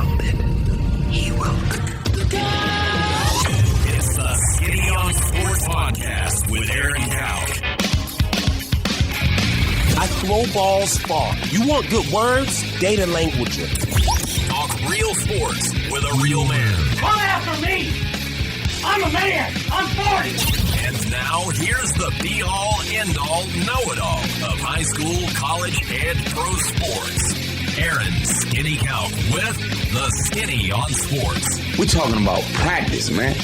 grounded. He will. It's the Skinny on Sports Podcast with Aaron Cowk. I throw balls far. You want good words? Data language. Talk real sports with a real man. Come after me! I'm a man! I'm 40! And now, here's the be-all, end-all, know-it-all of high school, college, and pro sports. Aaron Skinny Cowk with the Skinny on Sports. We're talking about practice, man.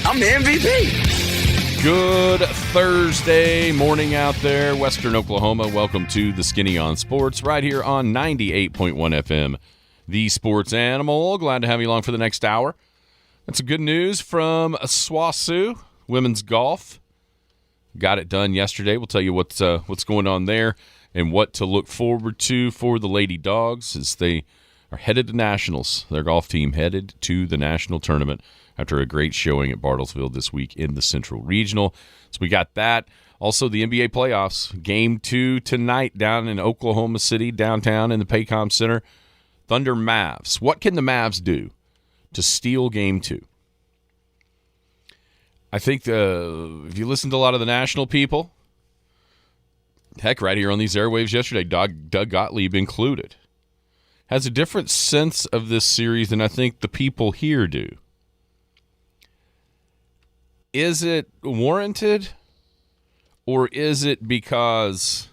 I'm the MVP. Good Thursday morning out there, Western Oklahoma. Welcome to the Skinny on Sports right here on 98.1 FM, the Sports Animal. Glad to have you along for the next hour. That's some good news from SWOSU women's golf. Got it done yesterday. We'll tell you what's going on there and what to look forward to for the Lady Dogs as they are headed to nationals. Their golf team headed to the national tournament after a great showing at Bartlesville this week in the Central Regional. So we got that. Also, the NBA playoffs. Game 2 tonight down in Oklahoma City, downtown in the Paycom Center. Thunder Mavs. What can the Mavs do to steal Game 2? I think if you listen to a lot of the national people, heck, right here on these airwaves yesterday, Doug Gottlieb included, has a different sense of this series than I think the people here do. Is it warranted, or is it because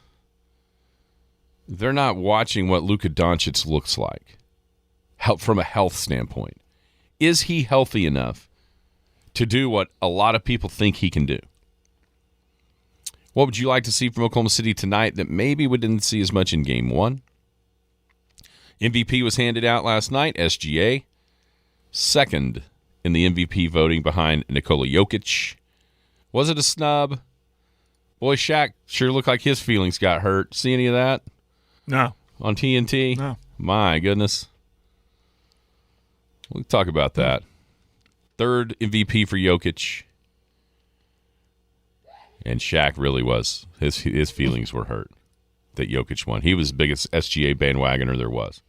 they're not watching what Luka Doncic looks like from a health standpoint? Is he healthy enough to do what a lot of people think he can do? What would you like to see from Oklahoma City tonight that maybe we didn't see as much in Game 1? MVP was handed out last night, SGA. Second in the MVP voting behind Nikola Jokic. Was it a snub? Boy, Shaq sure looked like his feelings got hurt. See any of that? No. On TNT? No. My goodness. We'll talk about that. Third MVP for Jokic. And Shaq really was. His feelings were hurt that Jokic won. He was the biggest SGA bandwagoner there was.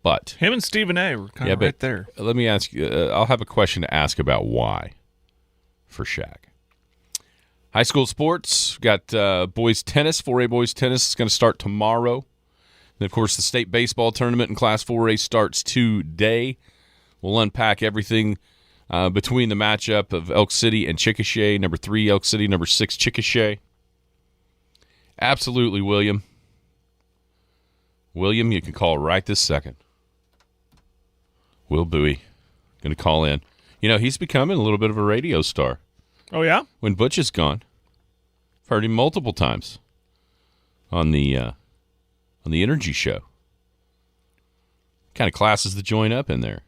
But him and Stephen A. were kind of right there. Let me ask you, I'll have a question to ask about why for Shaq. High school sports, got boys tennis, 4A boys tennis is going to start tomorrow. And, of course, the state baseball tournament in Class 4A starts today. We'll unpack everything between the matchup of Elk City and Chickasha, number 3 Elk City, number 6 Chickasha. Absolutely, William. William, you can call right this second. Will Bowie going to call in. You know, he's becoming a little bit of a radio star. Oh, yeah? When Butch is gone. I've heard him multiple times on the Energy Show. Kind of classes the joint up in there.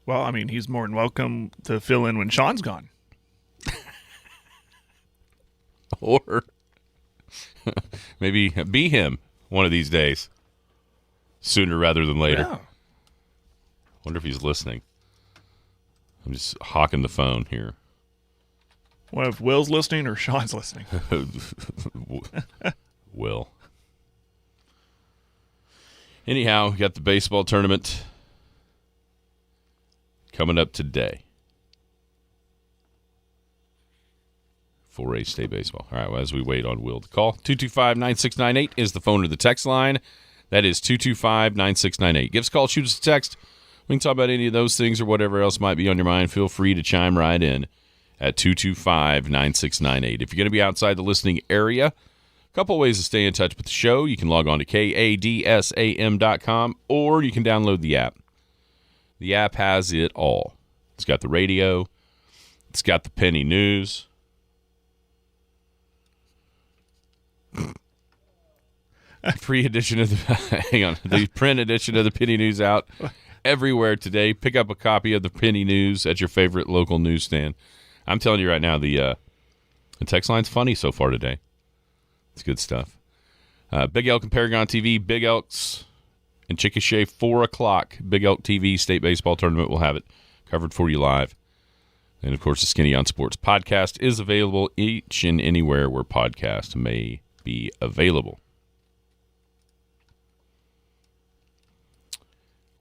Well, I mean, he's more than welcome to fill in when Sean's gone. Or maybe be him one of these days. Sooner rather than later. Yeah. Wonder if he's listening. I'm just hawking the phone here. Well, if Will's listening or Sean's listening. Will. Anyhow, we got the baseball tournament coming up today. 4A state baseball. All right, well, as we wait on Will to call, 225-9698 is the phone or the text line. That is 225-9698. Give us a call, shoot us a text. We can talk about any of those things or whatever else might be on your mind. Feel free to chime right in at 225-9698. If you're going to be outside the listening area, a couple ways to stay in touch with the show. You can log on to kadsam.com or you can download the app. The app has it all. It's got the radio. It's got the penny news. Free edition of the the print edition of the Penny News out everywhere today. Pick up a copy of the Penny News at your favorite local newsstand. I'm telling you right now, the text line's funny so far today. It's good stuff. Big Elk and Paragon TV, Big Elks and Chickasha, 4 o'clock. Big Elk TV State Baseball Tournament. We'll have it covered for you live. And, of course, the Skinny on Sports podcast is available each and anywhere where podcasts may be available.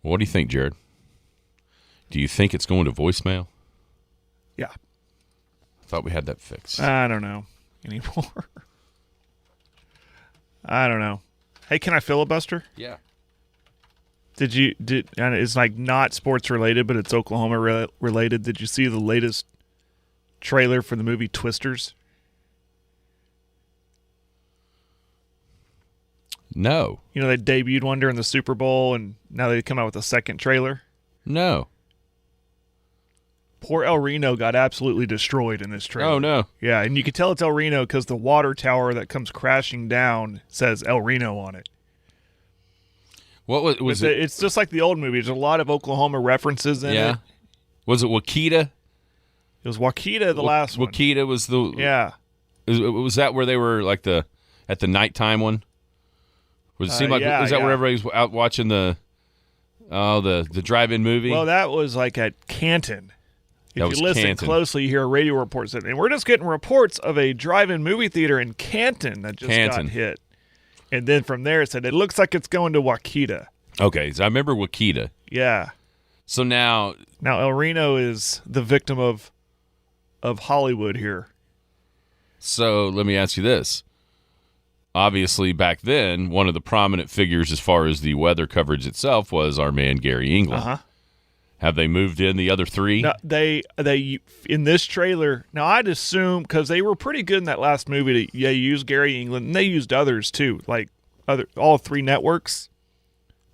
What do you think, Jared? Do you think it's going to voicemail? Yeah. I thought we had that fixed. I don't know anymore. I don't know. Hey, can I filibuster? Yeah. And it's like not sports related, but it's Oklahoma related. Did you see the latest trailer for the movie Twisters? No. You know, they debuted one during the Super Bowl, and now they come out with a second trailer. No. Poor El Reno got absolutely destroyed in this trailer. Oh, no. Yeah, and you can tell it's El Reno because the water tower that comes crashing down says El Reno on it. What was it? It's just like the old movie. There's a lot of Oklahoma references in it. Was it Wakita? It was Wakita, the last one. Wakita was the... Yeah. Was that where they were like at the nighttime one? Was it seem like yeah, was that yeah. where everybody was out watching the drive-in movie? Well, that was like at Canton. If That was you listen Canton. closely, you hear a radio report said, and we're just getting reports of a drive-in movie theater in Canton that just got hit. And then from there it said, it looks like it's going to Wakita. Okay, so I remember Wakita. Yeah. So now El Reno is the victim of Hollywood here. So let me ask you this. Obviously, back then, one of the prominent figures as far as the weather coverage itself was our man Gary England. Uh-huh. Have they moved in the other three? No, they in this trailer. Now I'd assume because they were pretty good in that last movie. They used Gary England, and they used others too, like all three networks.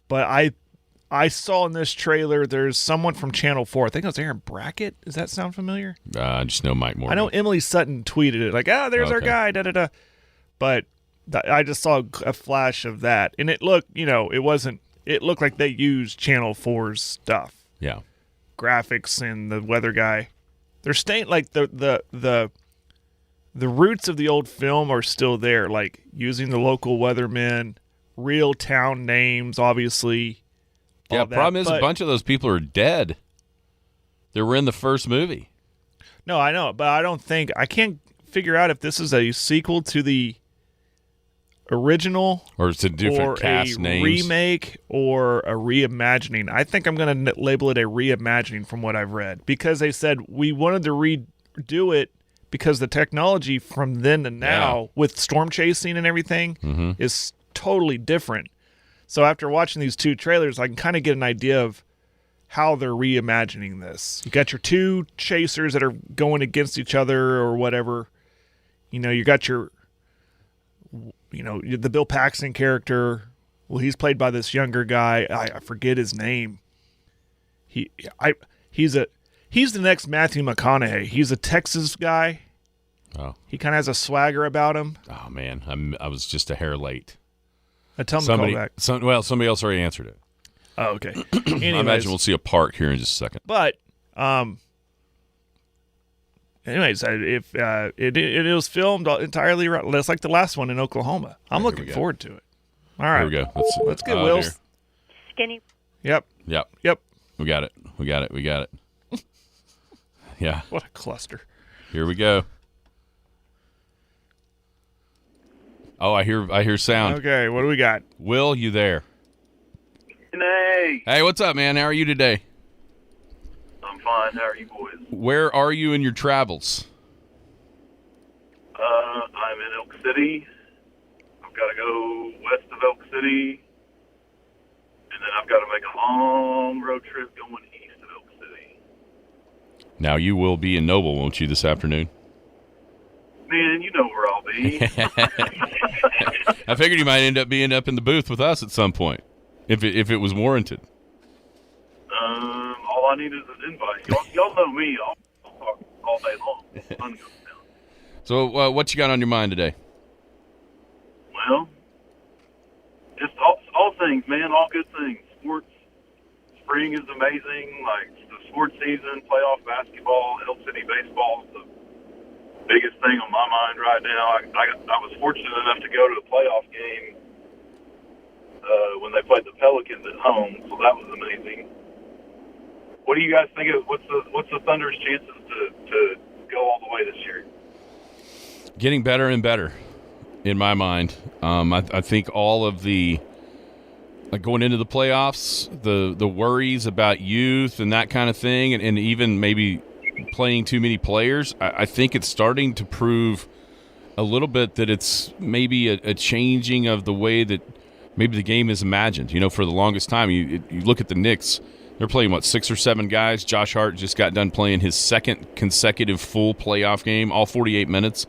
But I saw in this trailer there's someone from Channel 4. I think it was Aaron Brackett. Does that sound familiar? I just know Mike Morgan. I know Emily Sutton tweeted it like, there's our guy. Da da da. But I just saw a flash of that, and it looked, it wasn't. It looked like they used Channel 4's stuff. Yeah. Graphics and the weather guy. They're staying like the roots of the old film are still there, like using the local weathermen, real town names, obviously. Yeah, problem is a bunch of those people are dead. They were in the first movie. No, I know, but I can't figure out if this is a sequel to the original or it's a different cast names, remake or a reimagining. I think I'm going to label it a reimagining from what I've read, because they said we wanted to redo it because the technology from then to now with storm chasing and everything is totally different. So after watching these two trailers, I can kind of get an idea of how they're reimagining this. You got your two chasers that are going against each other or whatever. You got your the Bill Paxton character. Well, he's played by this younger guy. I forget his name. He's the next Matthew McConaughey. He's a Texas guy. Oh, he kind of has a swagger about him. Oh man, I was just a hair late. Tell him to call back. Somebody else already answered it. Oh, okay. I imagine we'll see a park here in just a second. But anyways, if it was filmed entirely right, that's like the last one in Oklahoma. I'm looking forward to it. All right, here we go. Let's get Will. Skinny. Yep. We got it. Yeah. What a cluster. Here we go. Oh, I hear sound. Okay, what do we got? Will, you there? Hey, what's up, man? How are you today? I'm fine. How are you boys? Where are you in your travels? I'm in Elk City. I've got to go west of Elk City, and then I've got to make a long road trip going east of Elk City. Now, you will be in Noble, won't you, this afternoon? Man, you know where I'll be. I figured you might end up being up in the booth with us at some point, if it was warranted. All I need is an invite. Y'all know me. I'll talk all day long. Sun goes down. So, what you got on your mind today? Well, just all things, man. All good things. Sports. Spring is amazing. Like the sports season, playoff basketball, Elk City baseball is the biggest thing on my mind right now. I was fortunate enough to go to a playoff game when they played the Pelicans at home, so that was amazing. What do you guys think of what's the Thunder's chances to go all the way this year? Getting better and better, in my mind. I think all of the like going into the playoffs, the worries about youth and that kind of thing, and even maybe playing too many players, I think it's starting to prove a little bit that it's maybe a changing of the way that maybe the game is imagined. For the longest time, you look at the Knicks, they're playing, 6 or 7 guys. Josh Hart just got done playing his second consecutive full playoff game, all 48 minutes.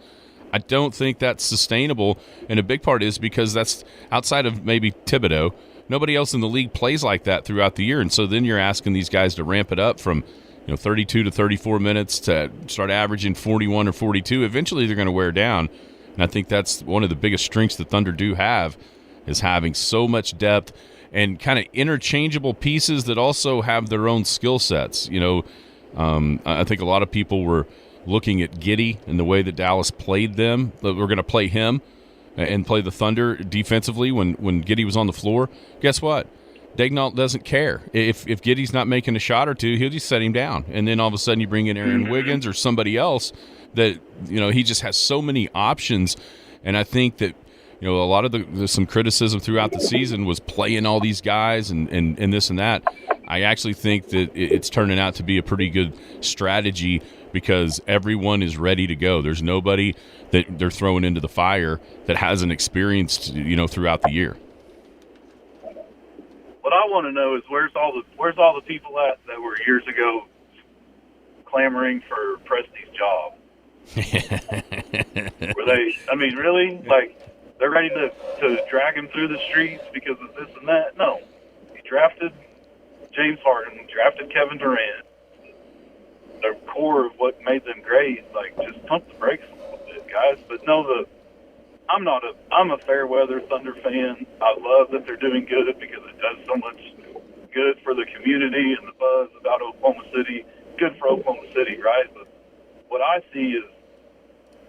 I don't think that's sustainable, and a big part is because that's outside of maybe Thibodeau. Nobody else in the league plays like that throughout the year, and so then you're asking these guys to ramp it up from 32 to 34 minutes to start averaging 41 or 42. Eventually they're going to wear down, and I think that's one of the biggest strengths the Thunder do have is having so much depth and kind of interchangeable pieces that also have their own skill sets. I think a lot of people were looking at Giddey and the way that Dallas played them. That we're going to play him and play the Thunder defensively when Giddey was on the floor. Guess what? Daignault doesn't care. If Giddey's not making a shot or two, he'll just set him down. And then all of a sudden you bring in Aaron Wiggins or somebody else that, he just has so many options. And I think that, a lot of there's some criticism throughout the season was playing all these guys and this and that. I actually think that it's turning out to be a pretty good strategy because everyone is ready to go. There's nobody that they're throwing into the fire that hasn't experienced, throughout the year. What I want to know is where's all the people at that were years ago clamoring for Presti's job? Were they? I mean, really? Like they're ready to drag him through the streets because of this and that? No, he drafted James Harden, drafted Kevin Durant. The core of what made them great. Like just pump the brakes a little bit, guys. But no, I'm a fair weather Thunder fan. I love that they're doing good because it does so much good for the community and the buzz about Oklahoma City. Good for Oklahoma City, right? But what I see is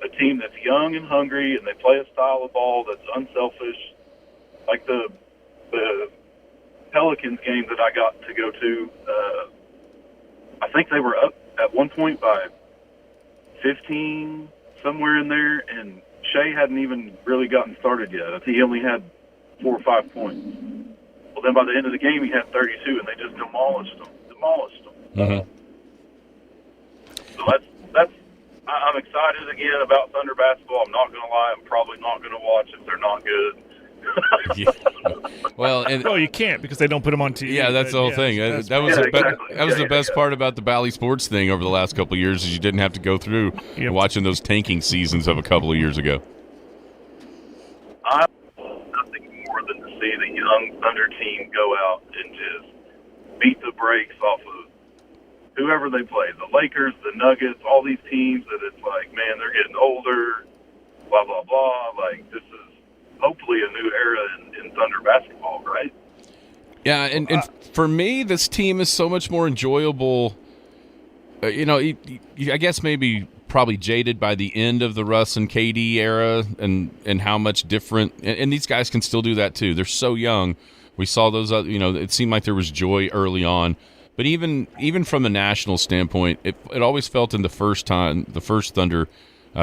a team that's young and hungry, and they play a style of ball that's unselfish. Like the Pelicans game that I got to go to, I think they were up at one point by 15, somewhere in there, and Shea hadn't even really gotten started yet. I think he only had 4 or 5 points. Well, then by the end of the game, he had 32, and they just demolished them. Mm-hmm. So I'm excited again about Thunder basketball. I'm not going to lie. I'm probably not going to watch if they're not good. Yeah. Well, you can't because they don't put them on TV. Yeah, that's the whole thing. That was the best part about the Bally Sports thing over the last couple of years is you didn't have to go through watching those tanking seasons of a couple of years ago. I want nothing more than to see the young Thunder team go out and just beat the brakes off of whoever they play. The Lakers, the Nuggets, all these teams that it's like, man, they're getting older, blah, blah, blah. Like, this is hopefully a new era in Thunder basketball, right? Yeah, and for me, this team is so much more enjoyable. I guess maybe probably jaded by the end of the Russ and KD era and how much different. And these guys can still do that too. They're so young. We saw those, it seemed like there was joy early on. But even from a national standpoint, it always felt in the first Thunder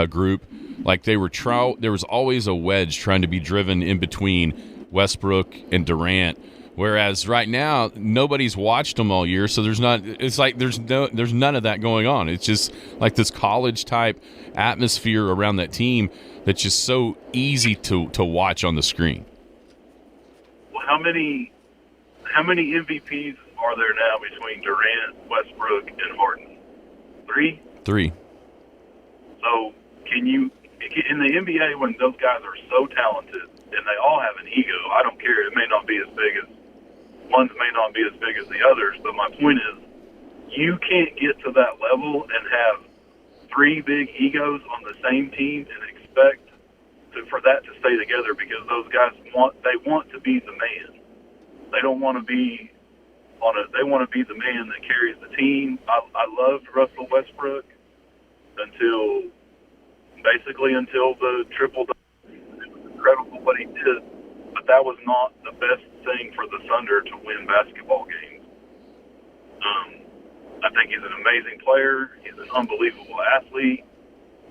group like there was always a wedge trying to be driven in between Westbrook and Durant. Whereas right now nobody's watched them all year, so there's none of that going on. It's just like this college type atmosphere around that team that's just so easy to watch on the screen. Well, how many MVPs are there now between Durant, Westbrook, and Harden? 3? 3. So can you, in the NBA, when those guys are so talented and they all have an ego, I don't care. It may not be as big as ones, may not be as big as the others, but my point is, you can't get to that level and have 3 big egos on the same team and expect for that to stay together because those guys want to be the man. They don't want to be they want to be the man that carries the team. I loved Russell Westbrook until the triple double. It was incredible what he did, but that was not the best thing for the Thunder to win basketball games. I think he's an amazing player. He's an unbelievable athlete.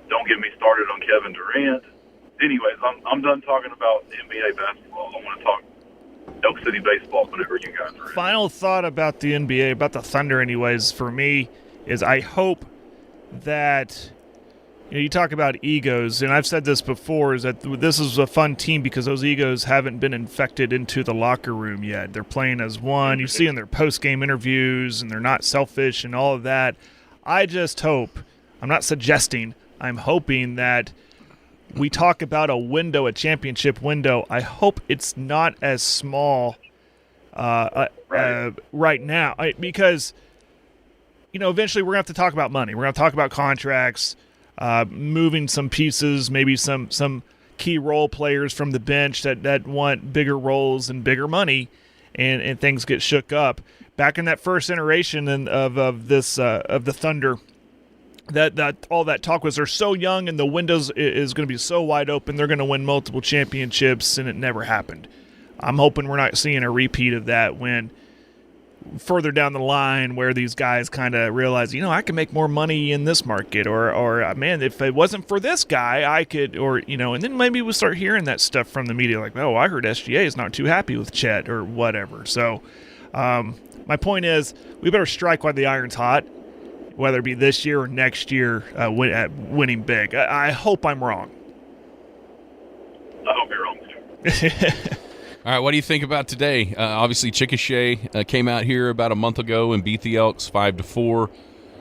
Don't get me started on Kevin Durant. Anyways, I'm done talking about NBA basketball. I want to talk Elk City baseball whenever you guys are in. Final thought about the NBA, about the Thunder anyways, for me, is I hope that you talk about egos, and I've said this before, is that this is a fun team because those egos haven't been infected into the locker room yet. They're playing as one. You see in their post-game interviews, and they're not selfish and all of that. I just hope, I'm not suggesting, I'm hoping that we talk about a window, a championship window. I hope it's not as small right now because, eventually we're going to have to talk about money. We're going to talk about contracts, moving some pieces, maybe some key role players from the bench that want bigger roles and bigger money, and things get shook up. Back in that first iteration of the Thunder, that all that talk was they're so young and the windows is going to be so wide open, they're going to win multiple championships, and it never happened. I'm hoping we're not seeing a repeat of that when further down the line where these guys kind of realize, I can make more money in this market, or man, if it wasn't for this guy, I could, and then maybe we'll start hearing that stuff from the media like, oh, I heard SGA is not too happy with Chet or whatever. So my point is we better strike while the iron's hot, whether it be this year or next year, winning big. I hope I'm wrong. I hope you're wrong, too. All right, what do you think about today? Obviously, Chickasha came out here about a month ago and beat the Elks 5-4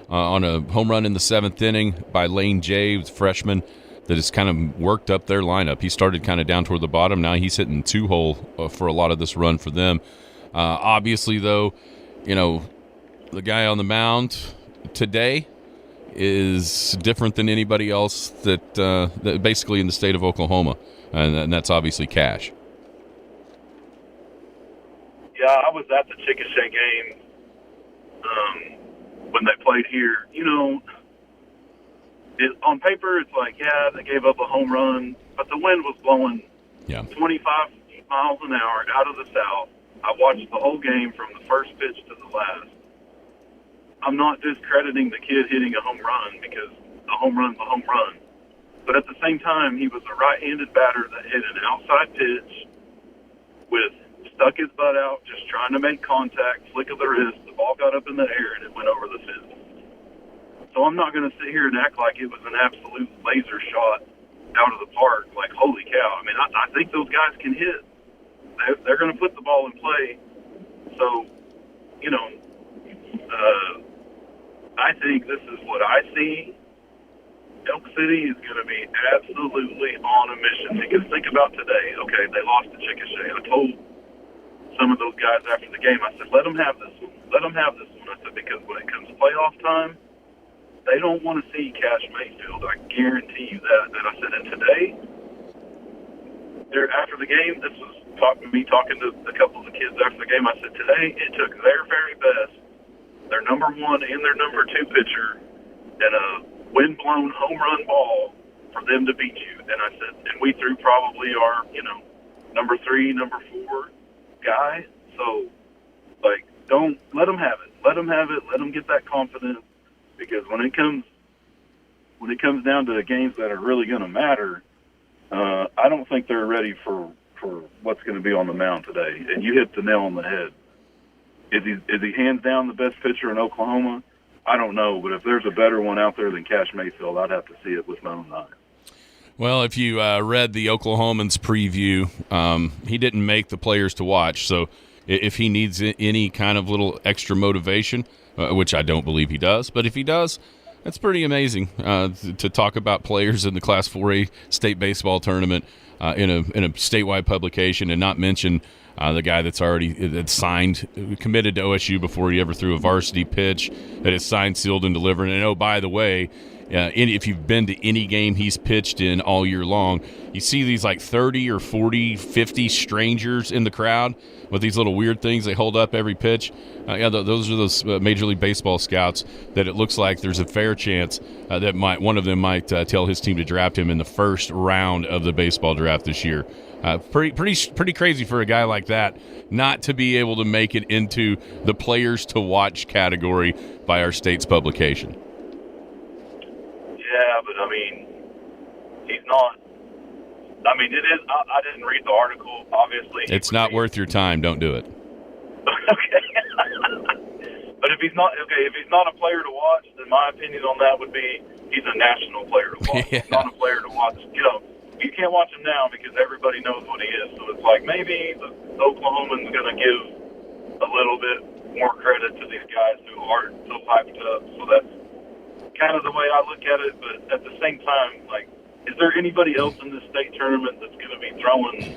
on a home run in the seventh inning by Lane J, the freshman that has kind of worked up their lineup. He started kind of down toward the bottom. Now he's hitting two-hole for a lot of this run for them. Obviously, though, the guy on the mound today is different than anybody else that basically in the state of Oklahoma, and that's obviously Cash. Yeah, I was at the Chickasha game when they played here. On paper, it's like, yeah, they gave up a home run, but the wind was blowing 25 miles an hour out of the south. I watched the whole game from the first pitch to the last. I'm not discrediting the kid hitting a home run because a home run's a home run. But at the same time, he was a right-handed batter that hit an outside pitch stuck his butt out, just trying to make contact, flick of the wrist. The ball got up in the air, and it went over the fence. So I'm not going to sit here and act like it was an absolute laser shot out of the park, like, holy cow. I mean, I think those guys can hit. They're going to put the ball in play. So, I think this is what I see. Elk City is going to be absolutely on a mission. Because think about today. Okay, they lost to Chickasha. I told some of those guys after the game, I said, let them have this one. Let them have this one. I said, because when it comes to playoff time, they don't want to see Cash Mayfield. I guarantee you that. And I said, and today, after the game, this was me talking to a couple of the kids after the game. I said, today, it took their very best, their number one and their number two pitcher, and a wind-blown home run ball for them to beat you. And I said, and we threw probably our, number three, number four guy. So, don't let them have it. Let them have it. Let them get that confidence. Because when it comes down to the games that are really going to matter, I don't think they're ready for what's going to be on the mound today. And you hit the nail on the head. Is he hands down the best pitcher in Oklahoma? I don't know, but if there's a better one out there than Cash Mayfield, I'd have to see it with my own eyes. Well, if you read the Oklahomans preview, he didn't make the players to watch. So if he needs any kind of little extra motivation, which I don't believe he does, but if he does, that's pretty amazing to talk about players in the Class 4A state baseball tournament in a statewide publication and not mention the guy that's signed, committed to OSU before he ever threw a varsity pitch, that is signed, sealed, and delivered. And, oh, by the way, if you've been to any game he's pitched in all year long, you see these like 30 or 40, 50 strangers in the crowd with these little weird things they hold up every pitch. Those are those Major League Baseball scouts that it looks like there's a fair chance that one of them might tell his team to draft him in the first round of the baseball draft this year. Pretty crazy for a guy like that not to be able to make it into the players to watch category by our state's publication. Yeah, but I mean, he's not I mean, it is. I didn't read the article, obviously. It's not worth your time. Don't do it. Okay. But if he's not a player to watch, then my opinion on that would be he's a national player to watch. Yeah. He's not a player to watch. You can't watch him now because everybody knows what he is. So it's like maybe the Oklahoman's going to give a little bit more credit to these guys who aren't so hyped up. So that's kind of the way I look at it. But at the same time, like, is there anybody else in this state tournament that's going to be throwing,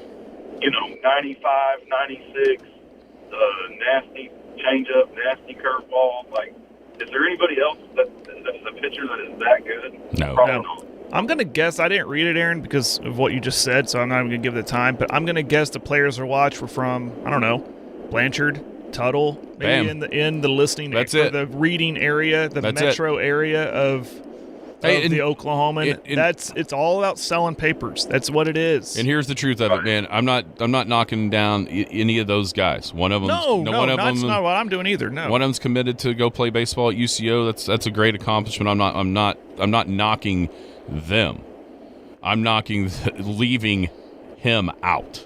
95, 96, nasty changeup, nasty curveball? Like, is there anybody else that's a pitcher that is that good? No. Probably No. not. I'm going to guess, I didn't read it, Aaron, because of what you just said, so I'm not even going to give it the time, but I'm going to guess the players to watch were from, I don't know, Blanchard, Tuttle, maybe in the listening, That's or it. the reading area, the That's metro area of and- the Oklahoman. It's all about selling papers. That's what it is. And here's the truth of it, man. I'm not knocking down any of those guys. One of them. That's not what I'm doing either. No, One of them's committed to go play baseball at UCO. That's a great accomplishment. I'm not knocking them. I'm knocking leaving him out.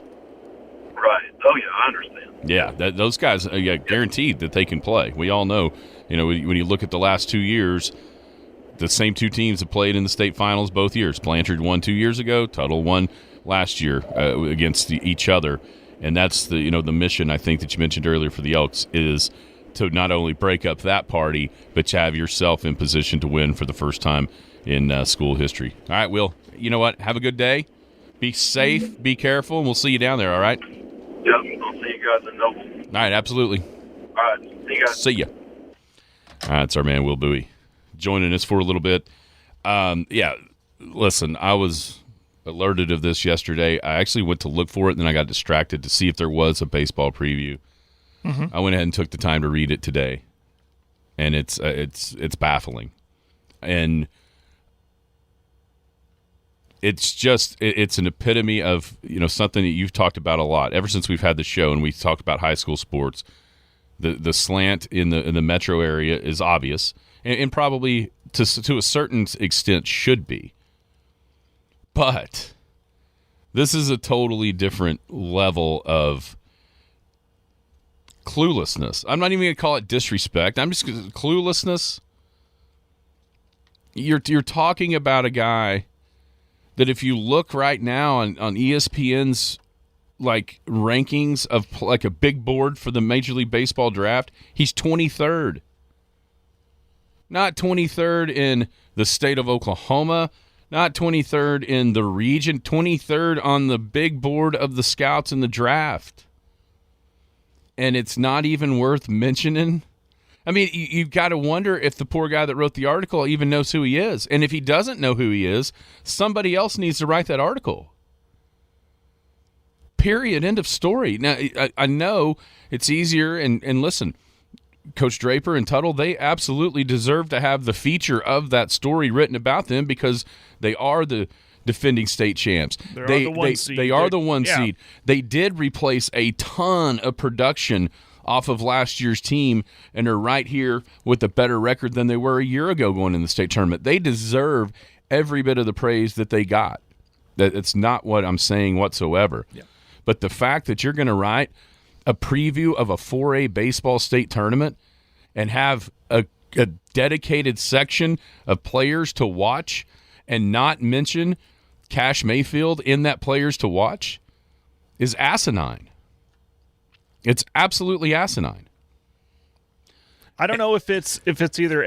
Right. Oh, yeah, I understand. Yeah, those guys, guaranteed that they can play. We all know, when you look at the last 2 years, the same two teams have played in the state finals both years. Blanchard won 2 years ago. Tuttle won last year against each other. And that's the mission, I think, that you mentioned earlier for the Elks is to not only break up that party, but to have yourself in position to win for the first time in school history. All right, Will, you know what? Have a good day. Be safe. Be careful. And we'll see you down there, all right? Yep, I'll see you guys in Noble. All right, absolutely. All right, see you guys. See ya. All right, it's our man, Will Bowie, joining us for a little bit. Listen, I was alerted of this yesterday. I actually went to look for it, and then I got distracted to see if there was a baseball preview. I went ahead and took the time to read it today, and it's baffling. And it's an epitome of something that you've talked about a lot ever since we've had the show, and we talked about high school sports. The slant in the metro area is obvious, and probably to a certain extent should be. But this is a totally different level of cluelessness. I'm not even going to call it disrespect. I'm just cluelessness. You're talking about a guy that if you look right now on ESPN's rankings of a big board for the Major League Baseball draft, he's 23rd. Not 23rd in the state of Oklahoma, not 23rd in the region, 23rd on the big board of the scouts in the draft. And it's not even worth mentioning. I mean, you've got to wonder if the poor guy that wrote the article even knows who he is. And if he doesn't know who he is, somebody else needs to write that article. Period. End of story. Now, I know it's easier, and listen, Coach Draper and Tuttle, they absolutely deserve to have the feature of that story written about them because they are the defending state champs. They are the one seed. They did replace a ton of production off of last year's team, and are right here with a better record than they were a year ago going in the state tournament. They deserve every bit of the praise that they got. That's not what I'm saying whatsoever. Yeah. But the fact that you're going to write a preview of a 4A baseball state tournament and have a dedicated section of players to watch and not mention Cash Mayfield in that players to watch is asinine. It's absolutely asinine. I don't know if it's either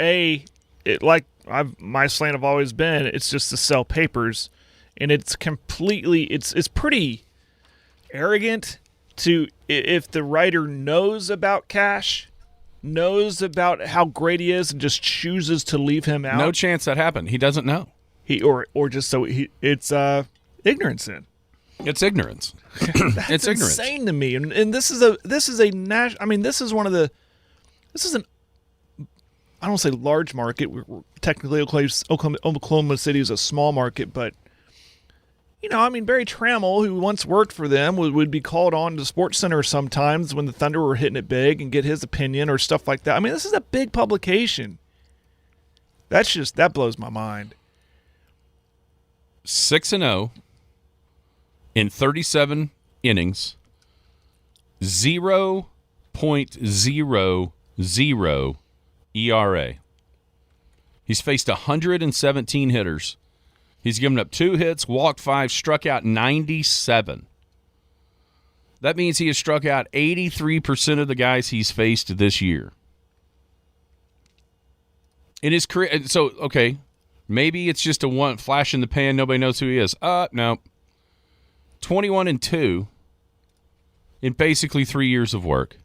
my slant have always been, it's just to sell papers, and it's completely it's pretty arrogant to, if the writer knows about Cash, knows about how great he is, and just chooses to leave him out. No chance that happened. He doesn't know. It's ignorance then. It's ignorance. That's it's ignorance. Insane to me. And this is an I don't say large market. We're technically Oklahoma City is a small market, but Barry Trammell, who once worked for them, would be called on to Sports Center sometimes when the Thunder were hitting it big and get his opinion or stuff like that. I mean, this is a big publication. That blows my mind. 6-0 In 37 innings, 0.00 ERA. He's faced 117 hitters. He's given up 2 hits, walked 5, struck out 97. That means he has struck out 83% of the guys he's faced this year. In his career, so, okay, maybe it's just a one flash in the pan, nobody knows who he is. No. 21-2 in basically 3 years of work.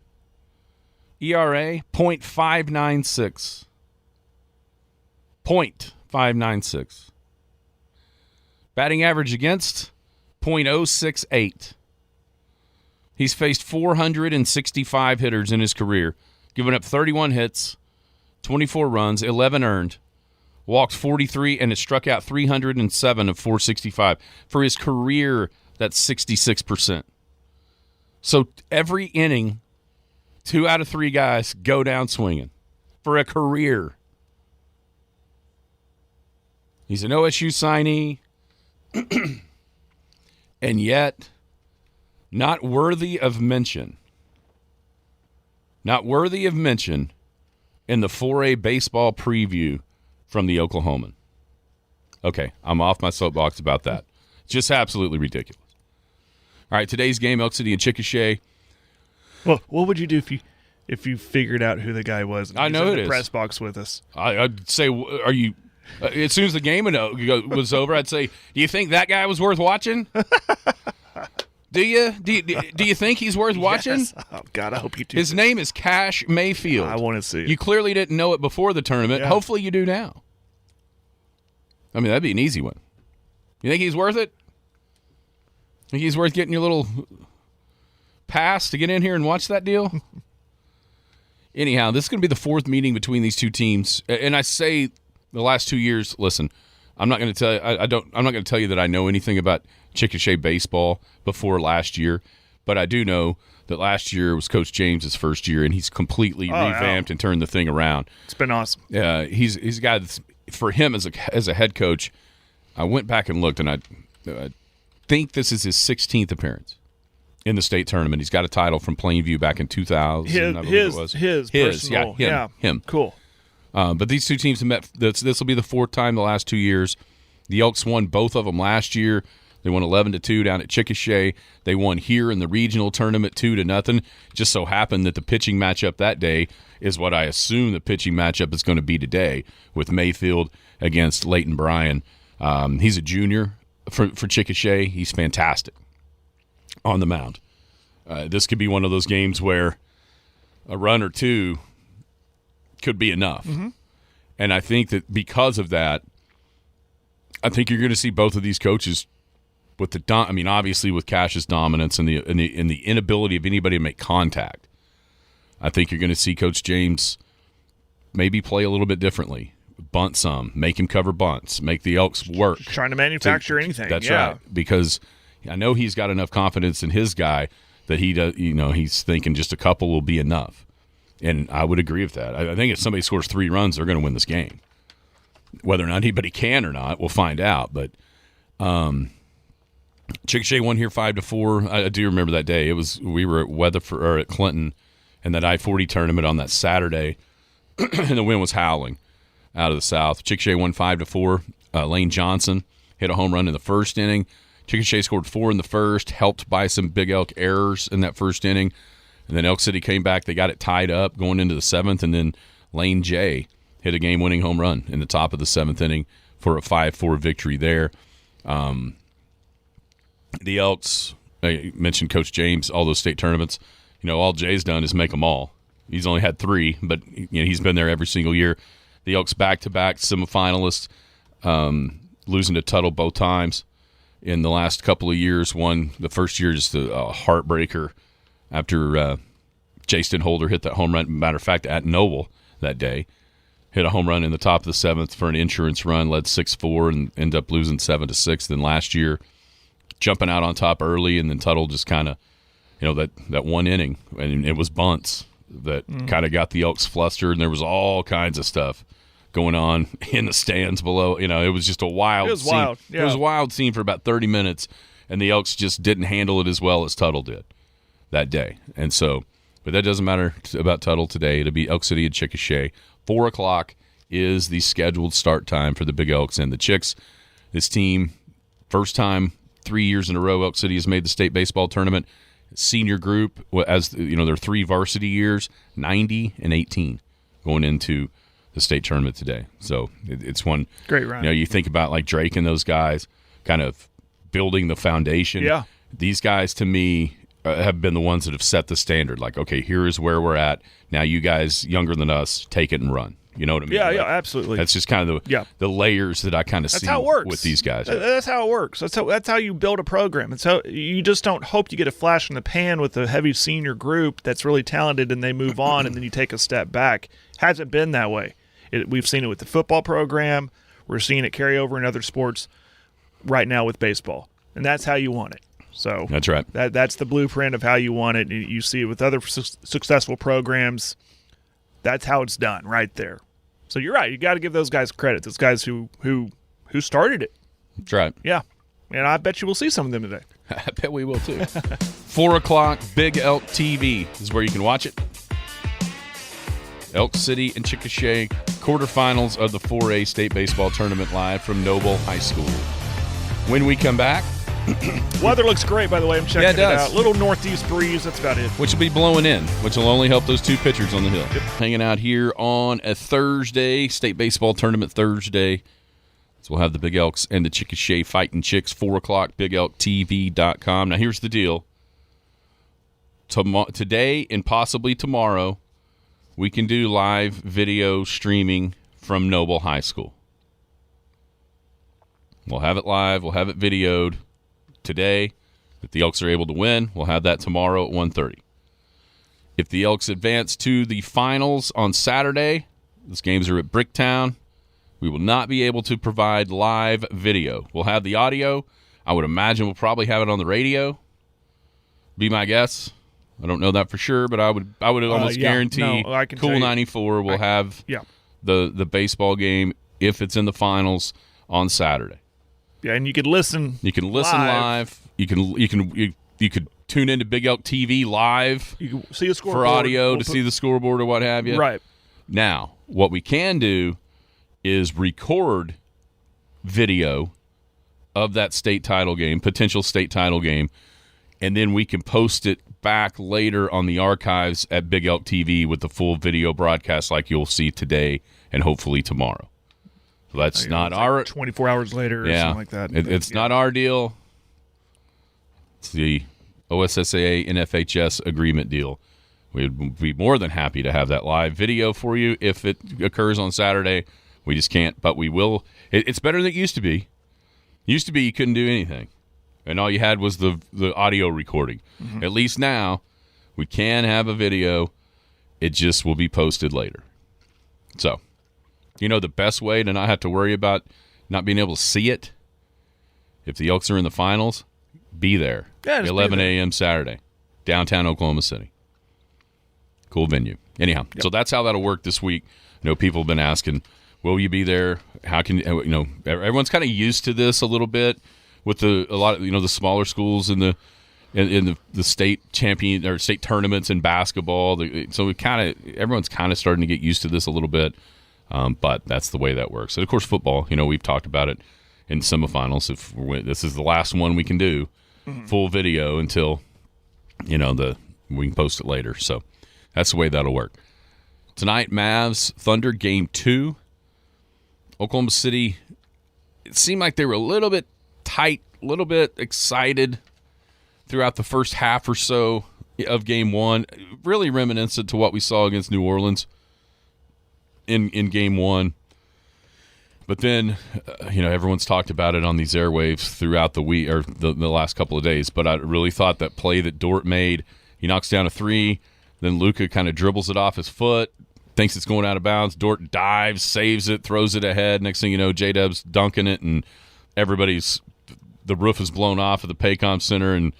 ERA, 0.596. 0.596. Batting average against, 0.068. He's faced 465 hitters in his career, giving up 31 hits, 24 runs, 11 earned, walked 43, and has struck out 307 of 465. For his career, that's 66%. So every inning, 2 out of 3 guys go down swinging for a career. He's an OSU signee, and yet not worthy of mention. Not worthy of mention in the 4A baseball preview from the Oklahoman. Okay, I'm off my soapbox about that. Just absolutely ridiculous. All right, today's game, Elk City and Chickasha. Well, what would you do if you figured out who the guy was? And I know he's it in is. the press box with us. I'd say, are you? As soon as the game was over, I'd say, do you think that guy was worth watching? Do you? Do you think he's worth watching? Yes. Oh, God, I hope you do. His name is Cash Mayfield. I want to see it. You clearly didn't know it before the tournament. Yeah. Hopefully you do now. I mean, that'd be an easy one. You think he's worth it? Think he's worth getting your little pass to get in here and watch that deal? Anyhow, this is going to be the 4th meeting between these two teams. And I say the last 2 years, listen, I'm not going to tell you I'm not going to tell you that I know anything about Chickasha baseball before last year, but I do know that last year was Coach James' first year, and he's completely revamped and turned the thing around. It's been awesome. He's a guy that's, for him as a head coach, I went back and looked, and I think this is his 16th appearance in the state tournament. He's got a title from Plainview back in 2000. His personal, him. Cool. But these two teams have met. This will be the 4th time the last 2 years. The Elks won both of them last year. They won 11-2 down at Chickasha. They won here in the regional tournament 2-0. Just so happened that the pitching matchup that day is what I assume the pitching matchup is going to be today with Mayfield against Leighton Bryan. He's a junior for Chickasha. He's fantastic on the mound. This could be one of those games where a run or two could be enough. Mm-hmm. And I think that because of that, I think you're going to see both of these coaches with obviously with Cash's dominance and the inability of anybody to make contact. I think you're going to see Coach James maybe play a little bit differently. Bunt some, make him cover bunts, make the Elks work. Trying to manufacture anything. That's right. Because I know he's got enough confidence in his guy that he does. He's thinking just a couple will be enough. And I would agree with that. I think if somebody scores 3 runs, they're going to win this game. Whether or not anybody can or not, we'll find out. But Chickasha won here 5-4. I do remember that day. We were at Weatherford or at Clinton in that I-40 tournament on that Saturday, and the wind was howling out of the south. Chickasha won 5-4. Lane Johnson hit a home run in the first inning. Chickasha scored 4 in the first, helped by some Big Elk errors in that first inning. And then Elk City came back. They got it tied up going into the 7th, and then Lane J hit a game-winning home run in the top of the 7th inning for a 5-4 victory there. The Elks, I mentioned Coach James, all those state tournaments. All Jay's done is make them all. He's only had 3, but he's been there every single year. The Elks back-to-back semifinalists, losing to Tuttle both times in the last couple of years. Won the first year just a heartbreaker after Jason Holder hit that home run. Matter of fact, at Noble that day, hit a home run in the top of the 7th for an insurance run, led 6-4 and ended up losing 7-6. Then last year, jumping out on top early, and then Tuttle just kind of, that one inning, and it was bunts that kind of got the Elks flustered, and there was all kinds of stuff going on in the stands below. It was just a wild scene. Wild. Yeah. It was a wild scene for about 30 minutes, and the Elks just didn't handle it as well as Tuttle did that day. And so, but that doesn't matter about Tuttle today. It'll be Elk City and Chickasha. 4 o'clock is the scheduled start time for the Big Elks and the Chicks. This team, first time 3 years in a row, Elk City has made the state baseball tournament. Senior group, as their 3 varsity years, 90 and 18 going into the state tournament today. So it's one great run. You think about like Drake and those guys kind of building the foundation. Yeah. These guys, to me, have been the ones that have set the standard. Like, okay, here is where we're at. Now you guys younger than us, take it and run. You know what I mean? Yeah, Like, yeah, absolutely. That's just kind of the layers that I kind of see how it works with these guys. That's how it works. That's how you build a program. And so you just don't hope you get a flash in the pan with a heavy senior group that's really talented and they move on and then you take a step back. Hasn't been that way. We've seen it with the football program. We're seeing it carry over in other sports right now with baseball. And that's how you want it. So that's right. That's the blueprint of how you want it. You see it with other successful programs. That's how it's done right there. So you're right. You got to give those guys credit. Those guys who started it. That's right. Yeah. And I bet you will see some of them today. I bet we will too. 4 o'clock, Big Elk TV is where you can watch it. Elk City and Chickasha quarterfinals of the 4A state baseball tournament live from Noble High School. When we come back, weather looks great, by the way. I'm checking it does. out. Little northeast breeze. That's about it. Which will be blowing in, which will only help those 2 pitchers on the hill. Yep. Hanging out here on a Thursday, state baseball tournament Thursday. So we'll have the Big Elks and the Chickasha Fighting Chicks, 4 o'clock, BigElkTV.com. Now, here's the deal. Today and possibly tomorrow, we can do live video streaming from Noble High School. We'll have it live. We'll have it videoed today. If the Elks are able to win, we'll have that tomorrow at 1:30. If the Elks advance to the finals on Saturday, these games are at Bricktown, we will not be able to provide live video. We'll have the audio. I would imagine we'll probably have it on the radio. Be my guess. I don't know that for sure, but I would almost guarantee Cool 94 will have the baseball game if it's in the finals on Saturday. Yeah, and you could listen. You can listen live. You could tune into Big Elk TV live. You can see a scoreboard for audio to see the scoreboard or what have you. Right. Now, what we can do is record video of that state title game, potential state title game, and then we can post it back later on the archives at Big Elk TV with the full video broadcast like you'll see today and hopefully tomorrow. So that's not our... Like 24 hours later or something like that. It's not our deal. It's the OSSAA NFHS agreement deal. We'd be more than happy to have that live video for you if it occurs on Saturday. We just can't, but we will. It's better than it used to be. Used to be you couldn't do anything, and all you had was the audio recording. Mm-hmm. At least now we can have a video. It just will be posted later. So, the best way to not have to worry about not being able to see it, if the Elks are in the finals, be there. Yeah, 11 a.m. Saturday, downtown Oklahoma City. Cool venue. Anyhow, so that's how that'll work this week. I know people have been asking, will you be there? How can everyone's kind of used to this a little bit with a lot of the smaller schools in the state champion or state tournaments in basketball. So everyone's kind of starting to get used to this a little bit. But that's the way that works. And of course, football. We've talked about it in semifinals. This is the last one we can do full video until we can post it later. So that's the way that'll work. Tonight, Mavs Thunder Game 2. Oklahoma City. It seemed like they were a little bit tight, a little bit excited throughout the first half or so of Game 1. Really reminiscent to what we saw against New Orleans in Game 1. But then, everyone's talked about it on these airwaves throughout the week or the last couple of days. But I really thought that play that Dort made, he knocks down a 3, then Luka kind of dribbles it off his foot, thinks it's going out of bounds. Dort dives, saves it, throws it ahead. Next thing you know, J-Dub's dunking it, and the roof is blown off at the Paycom Center. And,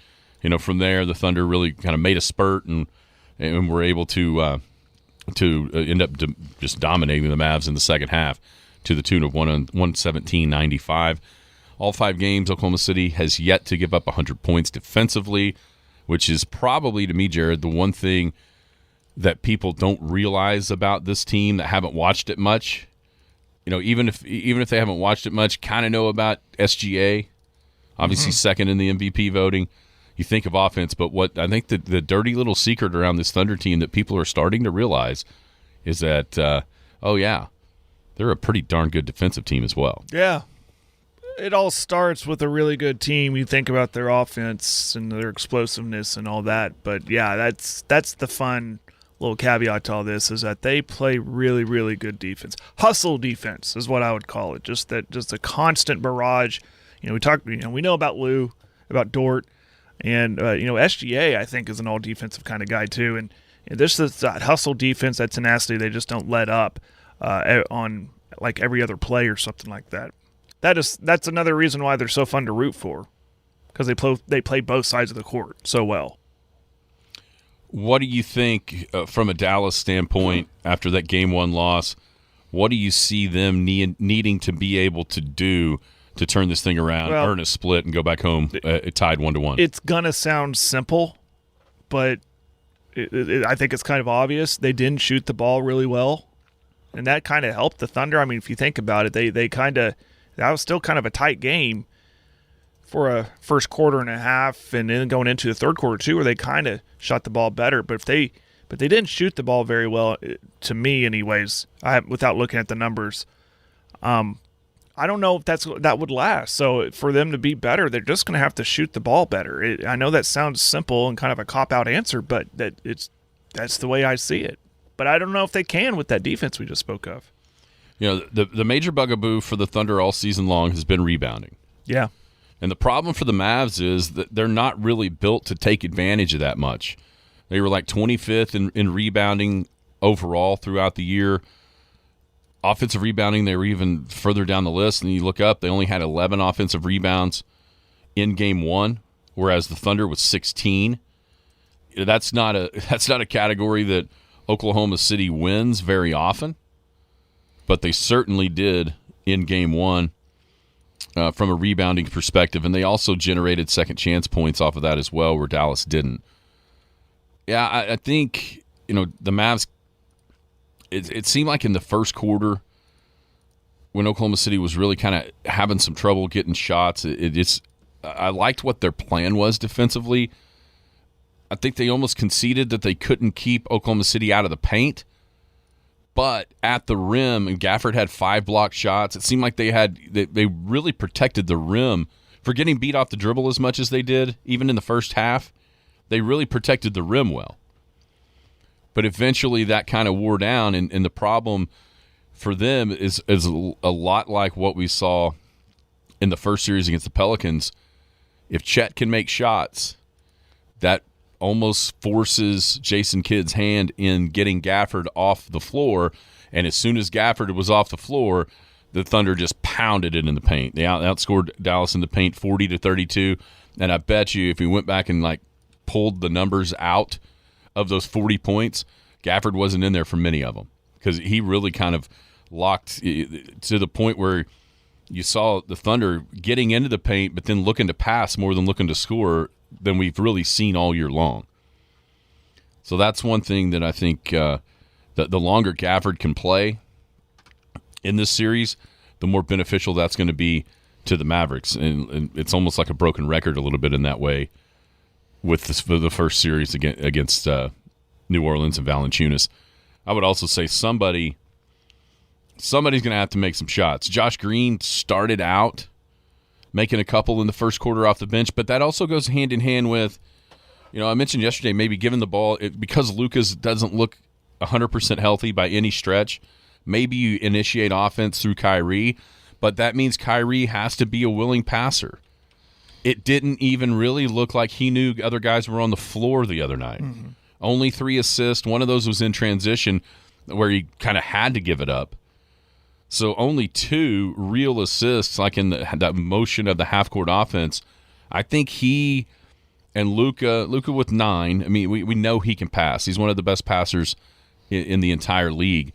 from there, the Thunder really kind of made a spurt and were able to end up just dominating the Mavs in the second half to the tune of 117-95. All 5 games, Oklahoma City has yet to give up 100 points defensively, which is probably, to me, Jared, the one thing that people don't realize about this team that haven't watched it much. Even if they haven't watched it much, kind of know about SGA. Obviously, second in the MVP voting. You think of offense, but what I think the dirty little secret around this Thunder team that people are starting to realize is that, they're a pretty darn good defensive team as well. Yeah. It all starts with a really good team. You think about their offense and their explosiveness and all that. But, yeah, that's the fun little caveat to all this is that they play really, really good defense. Hustle defense is what I would call it. Just a constant barrage. We know about Lou, about Dort, and SGA I think is an all defensive kind of guy too. And this is that hustle defense, that tenacity. They just don't let up on like every other play or something like that. That's another reason why they're so fun to root for, because they play both sides of the court so well. What do you think from a Dallas standpoint after that Game 1 loss? What do you see them needing to be able to do to turn this thing around, earn a split, and go back home tied 1-1? It's going to sound simple, but I think it's kind of obvious. They didn't shoot the ball really well, and that kind of helped the Thunder. I mean, if you think about it, that was still kind of a tight game for a first quarter and a half, and then going into the third quarter too, where they kind of shot the ball better. But they didn't shoot the ball very well, to me, anyways. Without looking at the numbers, I don't know if that would last. So for them to be better, they're just going to have to shoot the ball better. I know that sounds simple and kind of a cop-out answer, but that's the way I see it. But I don't know if they can with that defense we just spoke of. The major bugaboo for the Thunder all season long has been rebounding. Yeah. And the problem for the Mavs is that they're not really built to take advantage of that much. They were like 25th in rebounding overall throughout the year. Offensive rebounding, they were even further down the list. And you look up, they only had 11 offensive rebounds in Game 1, whereas the Thunder was 16. That's not a category that Oklahoma City wins very often, but they certainly did in Game 1 from a rebounding perspective, and they also generated second chance points off of that as well, where Dallas didn't. Yeah, I think the Mavs. It seemed like in the first quarter, when Oklahoma City was really kind of having some trouble getting shots, I liked what their plan was defensively. I think they almost conceded that they couldn't keep Oklahoma City out of the paint. But at the rim, and Gafford had 5 blocked shots, it seemed like they really protected the rim for getting beat off the dribble as much as they did, even in the first half. They really protected the rim well. But eventually that kind of wore down, and the problem for them is a lot like what we saw in the first series against the Pelicans. If Chet can make shots, that almost forces Jason Kidd's hand in getting Gafford off the floor, and as soon as Gafford was off the floor, the Thunder just pounded it in the paint. They outscored Dallas in the paint 40-32, and I bet you if we went back and pulled the numbers out of those 40 points, Gafford wasn't in there for many of them, because he really kind of locked to the point where you saw the Thunder getting into the paint but then looking to pass more than looking to score than we've really seen all year long. So that's one thing that I think that the longer Gafford can play in this series, the more beneficial that's going to be to the Mavericks. And it's almost like a broken record a little bit in that way with the first series against New Orleans and Valanciunas. I would also say somebody's going to have to make some shots. Josh Green started out making a couple in the first quarter off the bench, but that also goes hand in hand with, I mentioned yesterday maybe giving the ball, because Lucas doesn't look 100% healthy by any stretch, maybe you initiate offense through Kyrie, but that means Kyrie has to be a willing passer. It didn't even really look like he knew other guys were on the floor the other night. Mm-hmm. Only 3 assists. One of those was in transition where he kind of had to give it up. So only 2 real assists, like in that motion of the half-court offense. I think he and Luka with 9, I mean, we know he can pass. He's one of the best passers in the entire league.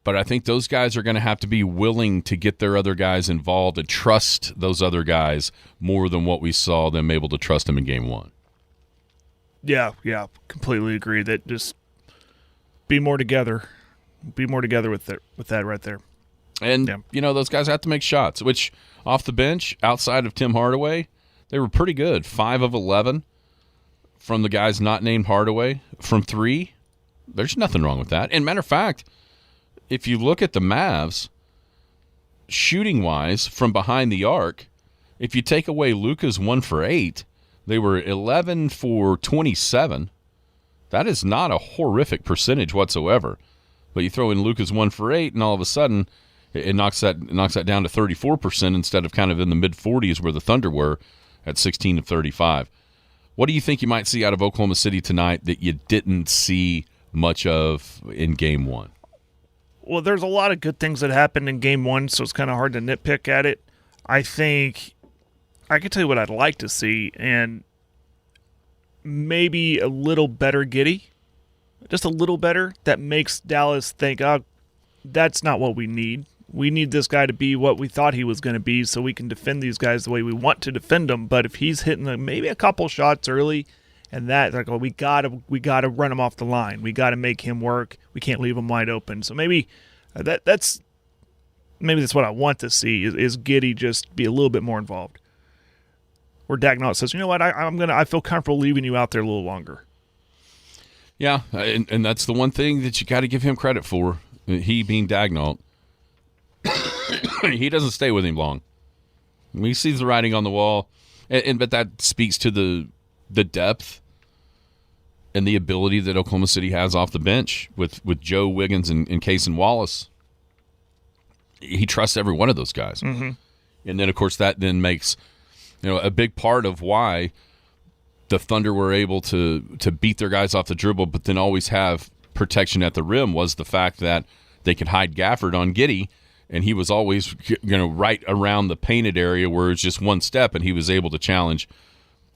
But But I think those guys are going to have to be willing to get their other guys involved and trust those other guys more than what we saw them able to trust them in Game 1. Yeah, completely agree. That just be more together. Be more together with that right there. And, those guys have to make shots, which off the bench, outside of Tim Hardaway, they were pretty good. 5 of 11 from the guys not named Hardaway. From 3, there's nothing wrong with that. And matter of fact, if you look at the Mavs, shooting-wise, from behind the arc, if you take away Luka's 1 for 8, they were 11 for 27. That is not a horrific percentage whatsoever. But you throw in Luka's 1 for 8, and all of a sudden it knocks that down to 34% instead of kind of in the mid-40s where the Thunder were at 16 of 35. What do you think you might see out of Oklahoma City tonight that you didn't see much of in Game 1? Well, there's a lot of good things that happened in Game 1, so it's kind of hard to nitpick at it. I think I can tell you what I'd like to see, and maybe a little better Giddey. Just a little better. That makes Dallas think, oh, that's not what we need. We need this guy to be what we thought he was going to be so we can defend these guys the way we want to defend them. But if he's hitting maybe a couple shots early and that, like, well, we gotta run him off the line. We got to make him work. We can't leave him wide open. So maybe that's what I want to see is Giddey just be a little bit more involved. Where Dagnall says, you know what, I feel comfortable leaving you out there a little longer. Yeah, and that's the one thing that you got to give him credit for. He being Dagnall, he doesn't stay with him long. He sees the writing on the wall, but that speaks to the depth and the ability that Oklahoma City has off the bench with Joe Wiggins and Cason Wallace. He trusts every one of those guys, and then of course that then makes a big part of why the Thunder were able to beat their guys off the dribble, but then always have protection at the rim was the fact that they could hide Gafford on Giddey, and he was always right around the painted area where it's just one step, and he was able to challenge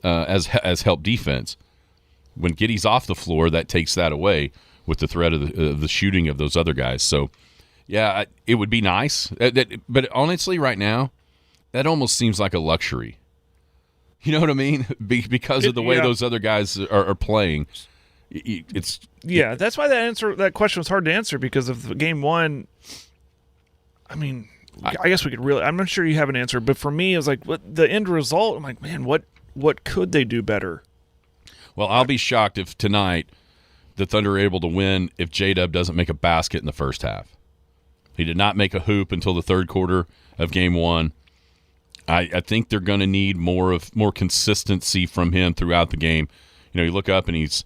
as help defense. When Giddey's off the floor, that takes that away with the threat of the shooting of those other guys. So, yeah, it would be nice. But honestly, right now, that almost seems like a luxury. You know what I mean? Because of the way those other guys are playing. That's why that question was hard to answer because of Game 1. I mean, I guess we could really – I'm not sure you have an answer, but for me, it was like the end result, I'm like, man, what could they do better? Well, I'll be shocked if tonight the Thunder are able to win if J-Dub doesn't make a basket in the first half. He did not make a hoop until the third quarter of Game 1. I think they're going to need more consistency from him throughout the game. You look up and he's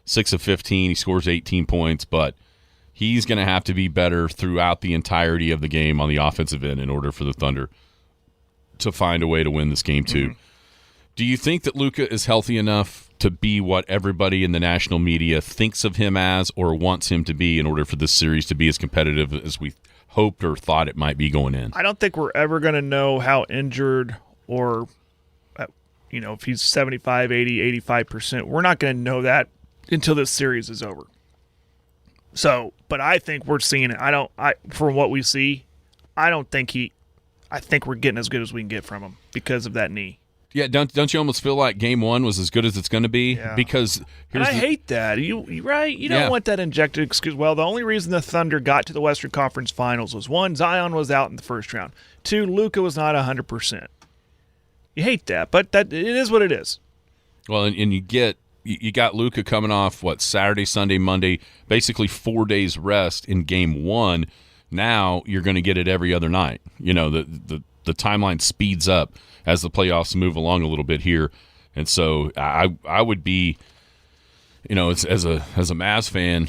6 of 15. He scores 18 points, but he's going to have to be better throughout the entirety of the game on the offensive end in order for the Thunder to find a way to win this game too. Mm-hmm. Do you think that Luka is healthy enough to be what everybody in the national media thinks of him as or wants him to be in order for this series to be as competitive as we hoped or thought it might be going in? I don't think we're ever going to know how injured or, if he's 75, 80, 85%. We're not going to know that until this series is over. So, but I think we're seeing it. From what we see, I think we're getting as good as we can get from him because of that knee. Yeah, don't you almost feel like Game 1 was as good as it's going to be? Yeah. Because I hate that. You right? You don't want that injected excuse. Well, the only reason the Thunder got to the Western Conference Finals was 1, Zion was out in the first round. 2, Luka was not 100%. You hate that, but it is what it is. Well, and you got Luka coming off Saturday, Sunday, Monday, basically 4 days rest in Game 1. Now you're going to get it every other night. The timeline speeds up as the playoffs move along a little bit here. And so I would be, as a Mavs fan,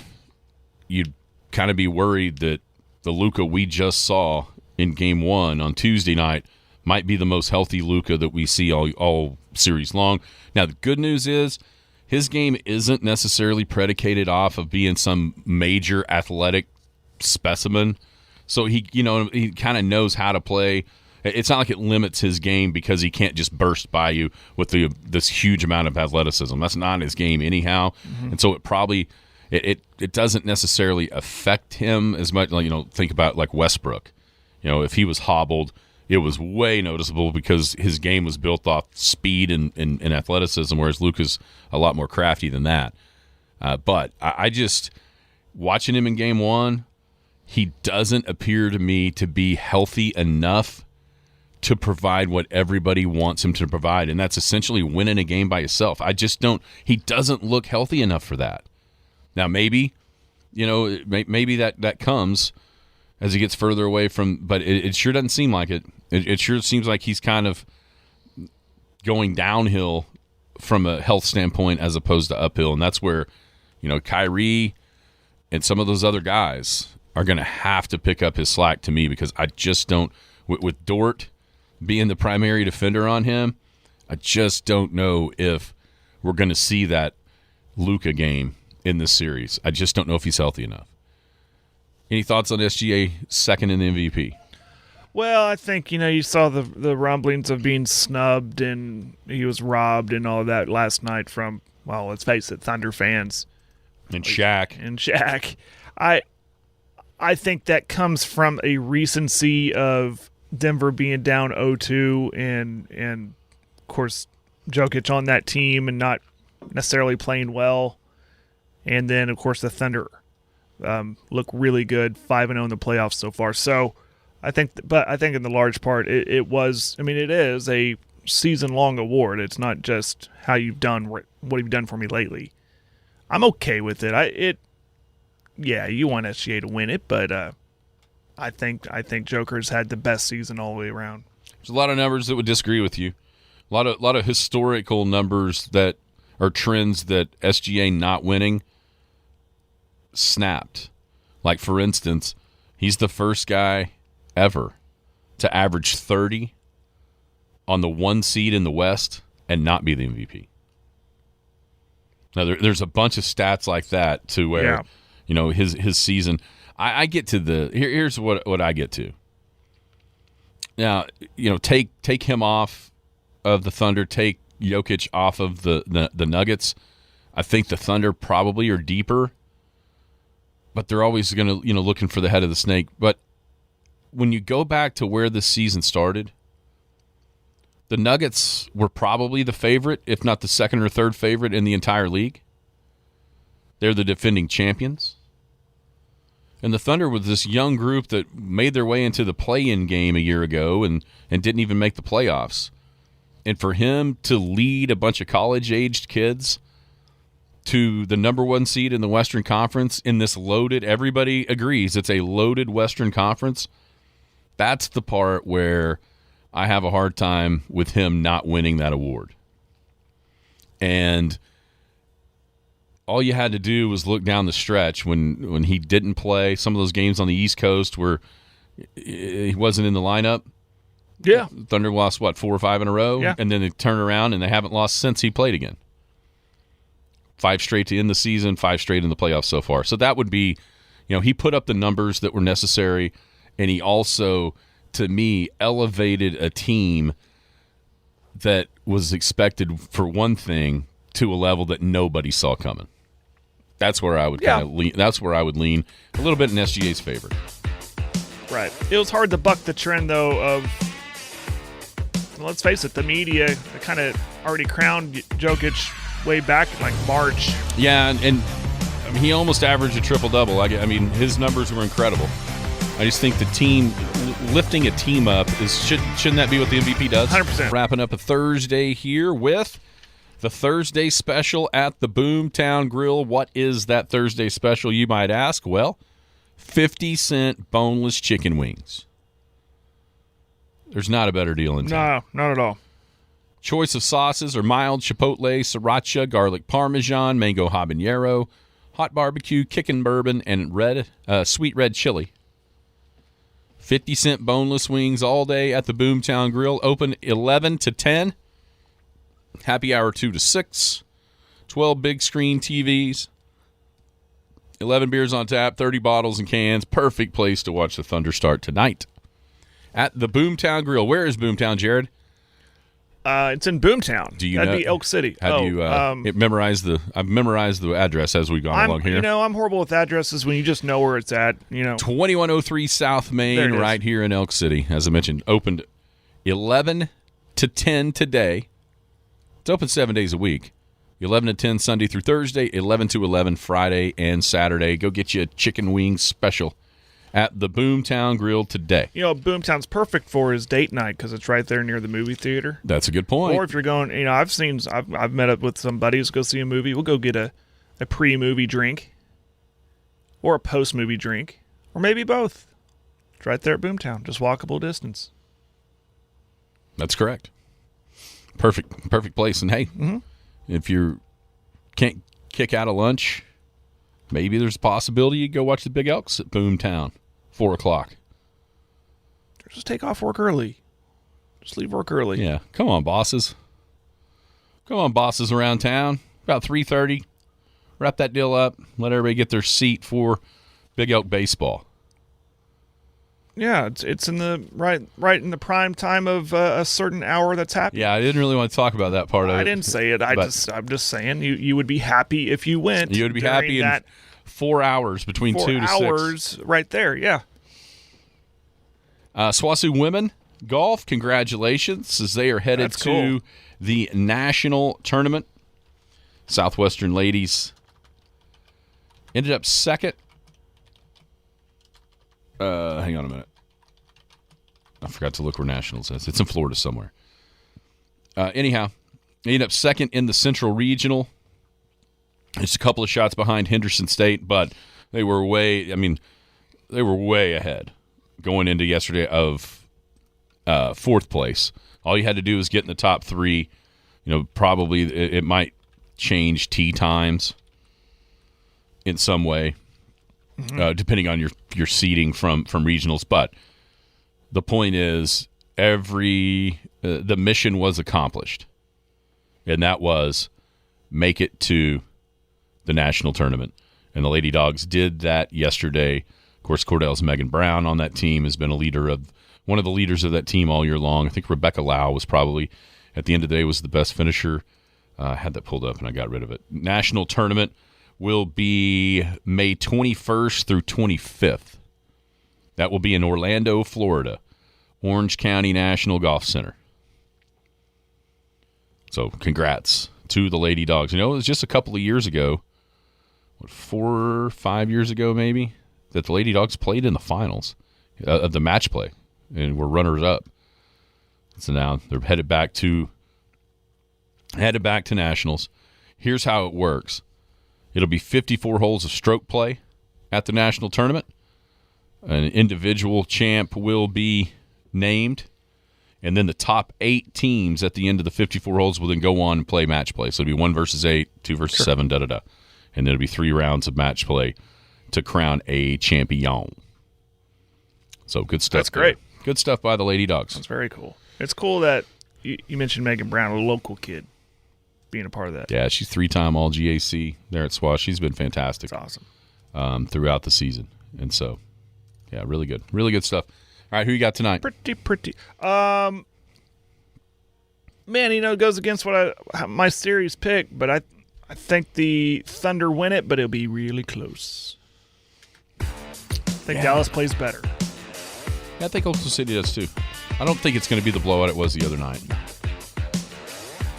you'd kind of be worried that the Luka we just saw in Game 1 on Tuesday night might be the most healthy Luka that we see all series long. Now, the good news is his game isn't necessarily predicated off of being some major athletic specimen. So he kind of knows how to play. It's not like it limits his game because he can't just burst by you with this huge amount of athleticism. That's not his game anyhow. Mm-hmm. And so it doesn't necessarily affect him as much. Like, think about like Westbrook. If he was hobbled, it was way noticeable because his game was built off speed and athleticism, whereas Luka's a lot more crafty than that. But I just, watching him in game one, he doesn't appear to me to be healthy enough to provide what everybody wants him to provide, and that's essentially winning a game by himself. He doesn't look healthy enough for that. Now, maybe that comes as he gets further away from, but it sure doesn't seem like it. It sure seems like he's kind of going downhill from a health standpoint as opposed to uphill, and that's where, Kyrie and some of those other guys are going to have to pick up his slack to me, because I just don't, with Dort being the primary defender on him, I just don't know if we're going to see that Luka game in this series. I just don't know if he's healthy enough. Any thoughts on SGA second in the MVP? Well, I think, you saw the rumblings of being snubbed and he was robbed and all of that last night from, well, let's face it, Thunder fans. And Shaq. I think that comes from a recency of Denver being down 0-2 and of course Jokic on that team and not necessarily playing well. And then, of course, the Thunder look really good, 5-0 in the playoffs so far. So I think in the large part it is a season-long award. It's not just how you've done what you've done for me lately. I'm okay with it. You want SGA to win it, but I think Joker's had the best season all the way around. There's a lot of numbers that would disagree with you. A lot of historical numbers that are trends that SGA not winning snapped. Like, for instance, he's the first guy ever to average 30 on the 1 seed in the West and not be the MVP. Now, there's a bunch of stats like that to where, his season. I get to here's what I get to. Now, take him off of the Thunder, take Jokic off of the Nuggets. I think the Thunder probably are deeper, but they're always going to, looking for the head of the snake. But when you go back to where this season started, the Nuggets were probably the favorite, if not the second or third favorite in the entire league. They're the defending champions. And the Thunder was this young group that made their way into the play-in game a year ago and didn't even make the playoffs. And for him to lead a bunch of college-aged kids to the number 1 seed in the Western Conference in this loaded, everybody agrees it's a loaded Western Conference, that's the part where I have a hard time with him not winning that award. And all you had to do was look down the stretch when he didn't play some of those games on the East Coast where he wasn't in the lineup. Yeah. Thunder lost, 4 or 5 in a row? Yeah. And then they turn around and they haven't lost since he played again. 5 straight to end the season, 5 straight in the playoffs so far. So that would be, he put up the numbers that were necessary, and he also, to me, elevated a team that was expected, for one thing, to a level that nobody saw coming. That's where I would kind of lean. That's where I would lean a little bit in SGA's favor. Right. It was hard to buck the trend, though, of, let's face it, the media kind of already crowned Jokic way back in, like, March. Yeah, and I mean, he almost averaged a triple-double. I mean, his numbers were incredible. I just think the team, lifting a team up, shouldn't that be what the MVP does? 100%. Wrapping up a Thursday here with the Thursday special at the Boomtown Grill. What is that Thursday special, you might ask? Well, 50-cent boneless chicken wings. There's not a better deal in town. No, not at all. Choice of sauces are mild chipotle, sriracha, garlic parmesan, mango habanero, hot barbecue, kickin' bourbon, and sweet red chili. 50-cent boneless wings all day at the Boomtown Grill. Open 11 to 10. Happy hour 2 to 6. 12 big screen TVs. 11 beers on tap, 30 bottles and cans. Perfect place to watch the Thunder start tonight. At the Boomtown Grill. Where is Boomtown, Jared? It's in Boomtown. Do you That'd know? be Elk City. I've memorized the address as we've gone along here. I'm horrible with addresses when you just know where it's at. 2103 South Main, right here in Elk City. As I mentioned, opened 11 to 10 today. It's open 7 days a week. 11 to 10 Sunday through Thursday, 11 to 11 Friday and Saturday. Go get you a chicken wing special at the Boomtown Grill today. Boomtown's perfect for his date night because it's right there near the movie theater. That's a good point. Or if you're going, I've met up with some buddies to go see a movie. We'll go get a pre-movie drink or a post-movie drink or maybe both. It's right there at Boomtown, just walkable distance. That's correct. Perfect place. And hey, if you can't kick out of lunch, maybe there's a possibility you go watch the Big Elks at Boomtown, 4 o'clock. Just take off work early. Just leave work early. Yeah. Come on, bosses. Come on, bosses around town. About 3:30. Wrap that deal up. Let everybody get their seat for Big Elk baseball. Yeah, it's in the right in the prime time of a certain hour that's happening. Yeah, I didn't really want to talk about that part of it. I didn't say it. I'm just saying you would be happy if you went. You would be happy in 4 hours between 2 to 6. 4 hours right there, yeah. SWOSU women golf, congratulations, as they are headed to the national tournament. Southwestern ladies ended up second. Hang on a minute. I forgot to look where nationals is. It's in Florida somewhere. Anyhow, they ended up second in the Central Regional. It's a couple of shots behind Henderson State, but they were way ahead going into yesterday of fourth place. All you had to do was get in the top 3. Probably it might change tee times in some way. Depending on your seeding from regionals, but the point is the mission was accomplished, and that was make it to the national tournament. And the Lady Dogs did that yesterday. Of course, Cordell's Megan Brown on that team has been one of the leaders of that team all year long. I think Rebecca Lau was probably at the end of the day was the best finisher. I had that pulled up and I got rid of it. National tournament will be May 21st through 25th. That will be in Orlando, Florida, Orange County National Golf Center. So congrats to the Lady Dogs. It was just a couple of years ago, 4 or 5 years ago maybe, that the Lady Dogs played in the finals of the match play and were runners-up. So now they're headed back to nationals. Here's how it works. It'll be 54 holes of stroke play at the national tournament. An individual champ will be named, and then the top 8 teams at the end of the 54 holes will then go on and play match play. So it'll be 1 versus 8, 2 versus 7, da-da-da. And then it'll be 3 rounds of match play to crown a champion. So good stuff. That's great. Good stuff by the Lady Dogs. That's very cool. It's cool that you mentioned Megan Brown, a local kid, being a part of that. Yeah, she's 3-time All-GAC there at SWAS. She's been fantastic. That's awesome. Throughout the season. And so, yeah, really good. Really good stuff. All right, who you got tonight? Pretty. Man, it goes against what my series pick, but I think the Thunder win it, but it'll be really close. I think Dallas plays better. Yeah, I think Oklahoma City does too. I don't think it's going to be the blowout it was the other night.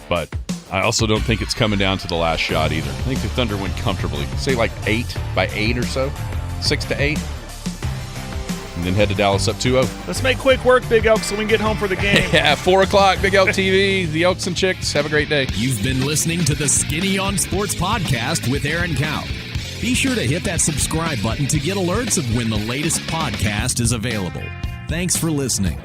But I also don't think it's coming down to the last shot either. I think the Thunder win comfortably. Say like 8 by 8 or so. 6-8. And then head to Dallas up 2-0. Let's make quick work, Big Elk, so we can get home for the game. Yeah, 4 o'clock, Big Elk TV, the Elks and Chicks. Have a great day. You've been listening to the Skinny on Sports podcast with Aaron Cow. Be sure to hit that subscribe button to get alerts of when the latest podcast is available. Thanks for listening.